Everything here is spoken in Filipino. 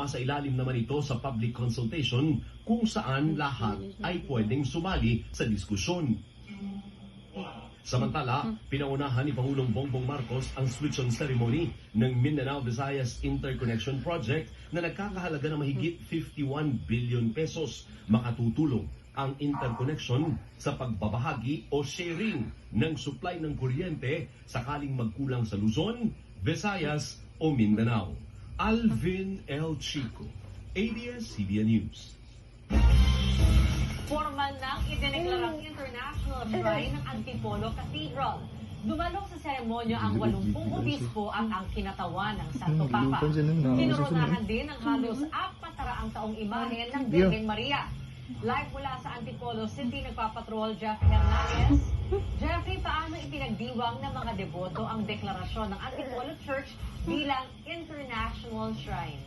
Sa ilalim naman ito sa public consultation kung saan lahat ay pwedeng sumali sa diskusyon. Samantala, pinaunahan ni Pangulong Bongbong Marcos ang switch-on ceremony ng Mindanao Visayas Interconnection Project na nagkakahalaga ng mahigit 51 billion pesos. Makatutulong ang interconnection sa pagbabahagi o sharing ng supply ng kuryente sakaling magkulang sa Luzon, Visayas o Mindanao. Alvin L. Chico, ABS-CBN News. Formal nang idineklarang International Shrine ng Antipolo Cathedral. Dumalong sa seremonya ang 80 obispo at ang kinatawan ng Santo Papa. Kinurunahan din ang halos 400 taong imahen ng Virgen Maria. Live mula sa Antipolo City, nagpapatrol Jeff Hernandez. Jeffrey, paano ipinagdiwang ng mga deboto ang deklarasyon ng Antipolo Church bilang International Shrine?